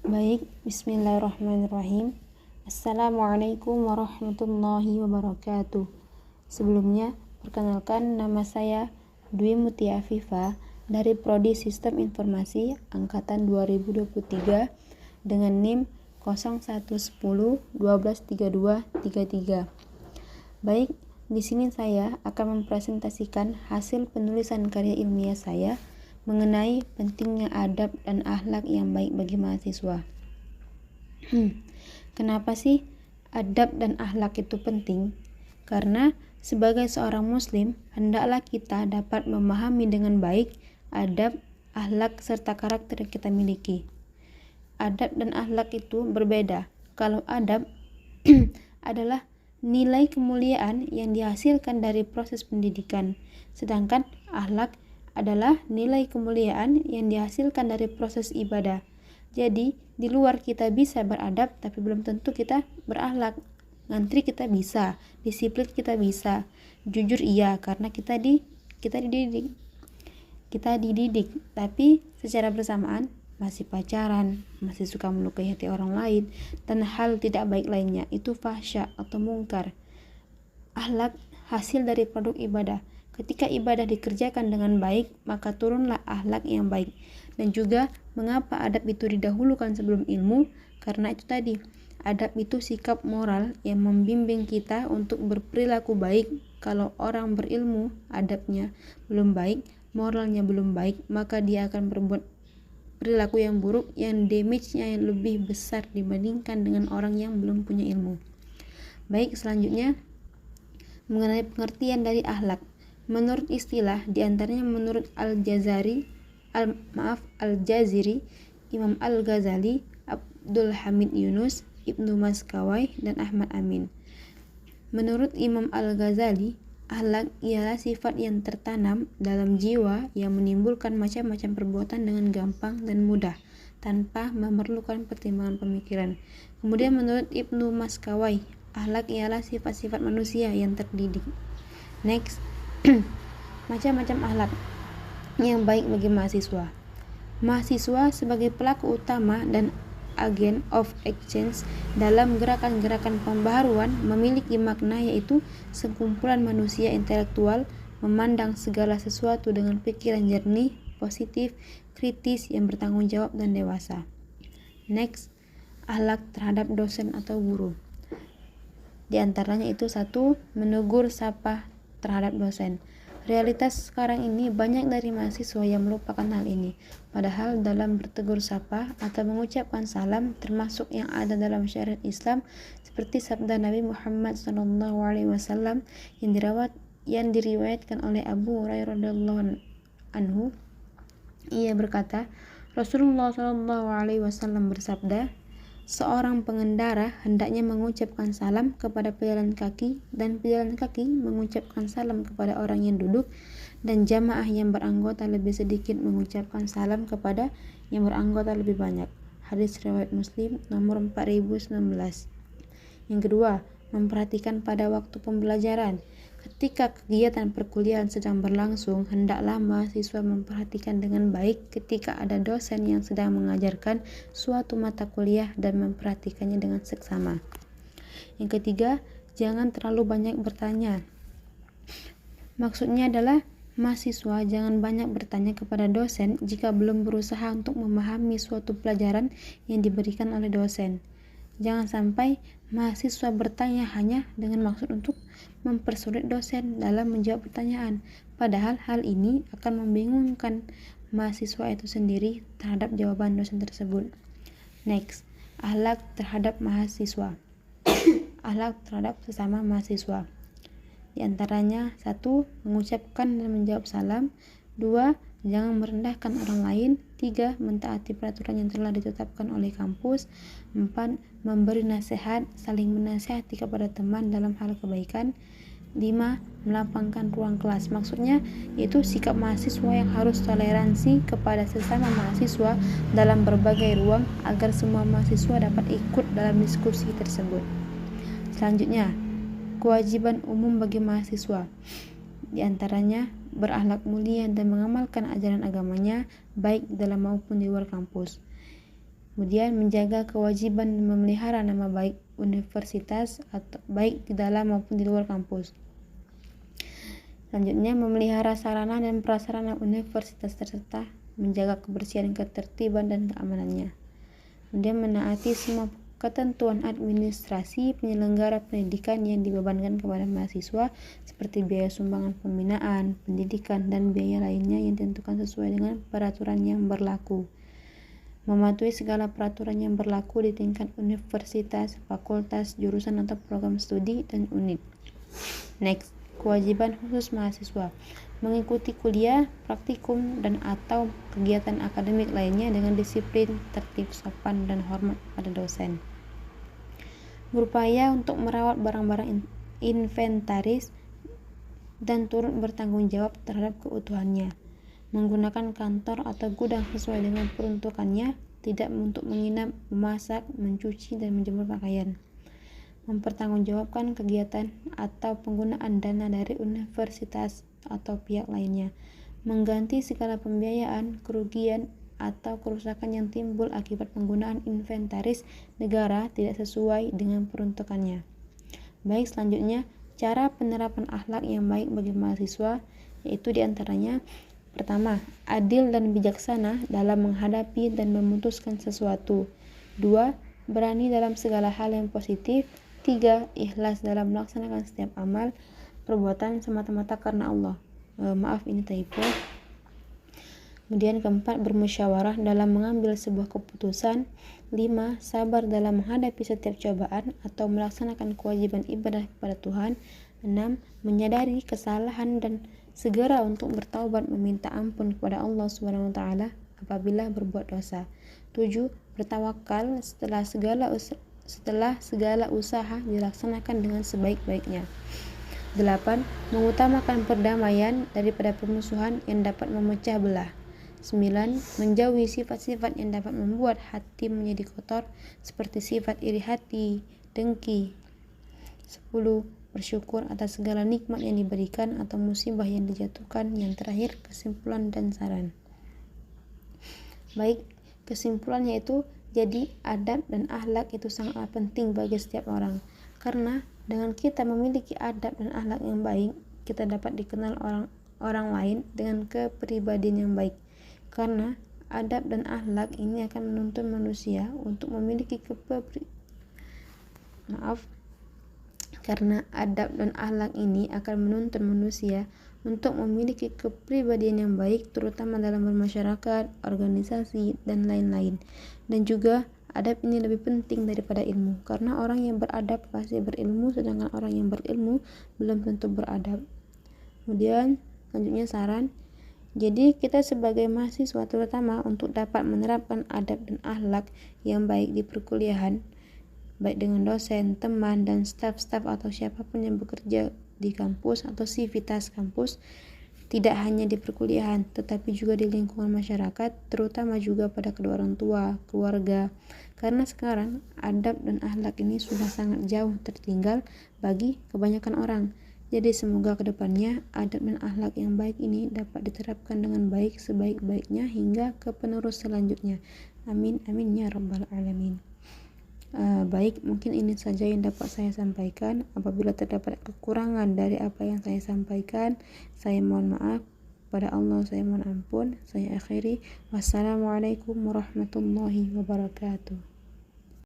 Baik, bismillahirrahmanirrahim. Assalamualaikum warahmatullahi wabarakatuh. Sebelumnya, perkenalkan nama saya Dwi Mutia Afifa dari Prodi Sistem Informasi Angkatan 2023 dengan NIM 0110123233. Baik, di sini saya akan mempresentasikan hasil penulisan karya ilmiah saya mengenai pentingnya adab dan akhlak yang baik bagi mahasiswa. Kenapa sih adab dan akhlak itu penting? Karena sebagai seorang muslim, hendaklah kita dapat memahami dengan baik adab, akhlak, serta karakter yang kita miliki. Adab dan akhlak itu berbeda. Kalau adab adalah nilai kemuliaan yang dihasilkan dari proses pendidikan, sedangkan akhlak adalah nilai kemuliaan yang dihasilkan dari proses ibadah. Jadi, di luar kita bisa beradab, tapi belum tentu kita berakhlak. Ngantri kita bisa, disiplin kita bisa, jujur iya karena kita dididik. Tapi secara bersamaan masih pacaran, masih suka melukai hati orang lain, dan hal tidak baik lainnya, itu fahsya atau mungkar. Akhlak hasil dari produk ibadah. Ketika ibadah dikerjakan dengan baik, maka turunlah akhlak yang baik. Dan juga mengapa adab itu didahulukan sebelum ilmu? Karena itu tadi, adab itu sikap moral yang membimbing kita untuk berperilaku baik. Kalau orang berilmu, adabnya belum baik, moralnya belum baik, maka dia akan berbuat perilaku yang buruk, yang damage-nya yang lebih besar dibandingkan dengan orang yang belum punya ilmu. Baik, selanjutnya mengenai pengertian dari akhlak. Menurut istilah, diantaranya menurut Al-Jazari, Imam Al-Ghazali, Abdul Hamid Yunus, Ibnu Maskawai, dan Ahmad Amin. Menurut Imam Al-Ghazali, akhlak ialah sifat yang tertanam dalam jiwa yang menimbulkan macam-macam perbuatan dengan gampang dan mudah, tanpa memerlukan pertimbangan pemikiran. Kemudian menurut Ibnu Maskawai, akhlak ialah sifat-sifat manusia yang terdidik. Next, macam-macam akhlak yang baik bagi mahasiswa. Mahasiswa sebagai pelaku utama dan agent of exchange dalam gerakan-gerakan pembaharuan memiliki makna, yaitu sekumpulan manusia intelektual memandang segala sesuatu dengan pikiran jernih, positif, kritis, yang bertanggung jawab dan dewasa. Next, akhlak terhadap dosen atau guru. Di antaranya itu 1. Menegur sapa terhadap dosen. Realitas sekarang ini banyak dari mahasiswa yang melupakan hal ini. Padahal dalam bertegur sapa atau mengucapkan salam termasuk yang ada dalam syariat Islam, seperti sabda Nabi Muhammad SAW yang diriwayatkan oleh Abu Hurairah radhiyallahu anhu. Ia berkata, Rasulullah SAW bersabda, seorang pengendara hendaknya mengucapkan salam kepada pejalan kaki, dan pejalan kaki mengucapkan salam kepada orang yang duduk, dan jamaah yang beranggota lebih sedikit mengucapkan salam kepada yang beranggota lebih banyak. Hadis riwayat Muslim nomor 4019. Yang kedua, memperhatikan pada waktu pembelajaran. Ketika kegiatan perkuliahan sedang berlangsung, hendaklah mahasiswa memperhatikan dengan baik ketika ada dosen yang sedang mengajarkan suatu mata kuliah dan memperhatikannya dengan seksama. Yang ketiga, jangan terlalu banyak bertanya. Maksudnya adalah mahasiswa jangan banyak bertanya kepada dosen jika belum berusaha untuk memahami suatu pelajaran yang diberikan oleh dosen. Jangan sampai mahasiswa bertanya hanya dengan maksud untuk mempersulit dosen dalam menjawab pertanyaan, padahal hal ini akan membingungkan mahasiswa itu sendiri terhadap jawaban dosen tersebut. Next, akhlak terhadap mahasiswa. Akhlak terhadap sesama mahasiswa. Di antaranya 1. Mengucapkan dan menjawab salam. 2. Jangan merendahkan orang lain. 3. Mentaati peraturan yang telah ditetapkan oleh kampus. 4. Memberi nasihat, saling menasihati kepada teman dalam hal kebaikan. 5. Melapangkan ruang kelas. Maksudnya yaitu sikap mahasiswa yang harus toleransi kepada sesama mahasiswa dalam berbagai ruang agar semua mahasiswa dapat ikut dalam diskusi tersebut. Selanjutnya, kewajiban umum bagi mahasiswa. Di antaranya berakhlak mulia dan mengamalkan ajaran agamanya baik dalam maupun di luar kampus. Kemudian menjaga kewajiban memelihara nama baik universitas atau baik di dalam maupun di luar kampus. Selanjutnya, memelihara sarana dan prasarana universitas serta menjaga kebersihan, ketertiban, dan keamanannya. Kemudian menaati semua ketentuan administrasi penyelenggara pendidikan yang dibebankan kepada mahasiswa seperti biaya sumbangan pembinaan, pendidikan, dan biaya lainnya yang ditentukan sesuai dengan peraturan yang berlaku. Mematuhi segala peraturan yang berlaku di tingkat universitas, fakultas, jurusan atau program studi, dan unit. Next, kewajiban khusus mahasiswa mengikuti kuliah, praktikum, dan atau kegiatan akademik lainnya dengan disiplin, tertib, sopan, dan hormat pada dosen. Berupaya untuk merawat barang-barang inventaris dan turut bertanggung jawab terhadap keutuhannya. Menggunakan kantor atau gudang sesuai dengan peruntukannya, tidak untuk menginap, memasak, mencuci, dan menjemur pakaian. Mempertanggungjawabkan kegiatan atau penggunaan dana dari universitas atau pihak lainnya, mengganti segala pembiayaan, kerugian, atau kerusakan yang timbul akibat penggunaan inventaris negara tidak sesuai dengan peruntukannya. Baik, selanjutnya, cara penerapan akhlak yang baik bagi mahasiswa, yaitu diantaranya: pertama, adil dan bijaksana dalam menghadapi dan memutuskan sesuatu. 2. Berani dalam segala hal yang positif. 3. Ikhlas dalam melaksanakan setiap amal perbuatan semata-mata karena Allah. Maaf, ini typo. Kemudian keempat, bermusyawarah dalam mengambil sebuah keputusan. 5. Sabar dalam menghadapi setiap cobaan atau melaksanakan kewajiban ibadah kepada Tuhan. 6. Menyadari kesalahan dan segera untuk bertaubat meminta ampun kepada Allah SWT apabila berbuat dosa. 7. Bertawakal setelah segala usaha dilaksanakan dengan sebaik-baiknya. 8. Mengutamakan perdamaian daripada permusuhan yang dapat memecah belah. 9. Menjauhi sifat-sifat yang dapat membuat hati menjadi kotor seperti sifat iri hati, dengki. 10. Bersyukur atas segala nikmat yang diberikan atau musibah yang dijatuhkan. Yang terakhir, kesimpulan dan saran. Baik, kesimpulannya itu, jadi adab dan akhlak itu sangatlah penting bagi setiap orang, karena dengan kita memiliki adab dan akhlak yang baik, kita dapat dikenal orang lain dengan kepribadian yang baik. Karena adab dan akhlak ini akan menuntun manusia untuk memiliki Karena adab dan akhlak ini akan menuntun manusia untuk memiliki kepribadian yang baik, terutama dalam bermasyarakat, organisasi, dan lain-lain. Dan juga adab ini lebih penting daripada ilmu, karena orang yang beradab pasti berilmu, sedangkan orang yang berilmu belum tentu beradab. Kemudian selanjutnya saran. Jadi kita sebagai mahasiswa, terutama untuk dapat menerapkan adab dan akhlak yang baik di perkuliahan, baik dengan dosen, teman, dan staf-staf atau siapapun yang bekerja di kampus atau sivitas kampus, tidak hanya di perkuliahan tetapi juga di lingkungan masyarakat, terutama juga pada kedua orang tua, keluarga, karena sekarang adab dan akhlak ini sudah sangat jauh tertinggal bagi kebanyakan orang. Jadi semoga kedepannya adab dan akhlak yang baik ini dapat diterapkan dengan baik sebaik-baiknya hingga ke penerus selanjutnya. Amin amin ya rabbal alamin. Baik, mungkin ini saja yang dapat saya sampaikan. Apabila terdapat kekurangan dari apa yang saya sampaikan, saya mohon maaf. Pada Allah saya mohon ampun. Saya akhiri. Wassalamualaikum warahmatullahi wabarakatuh.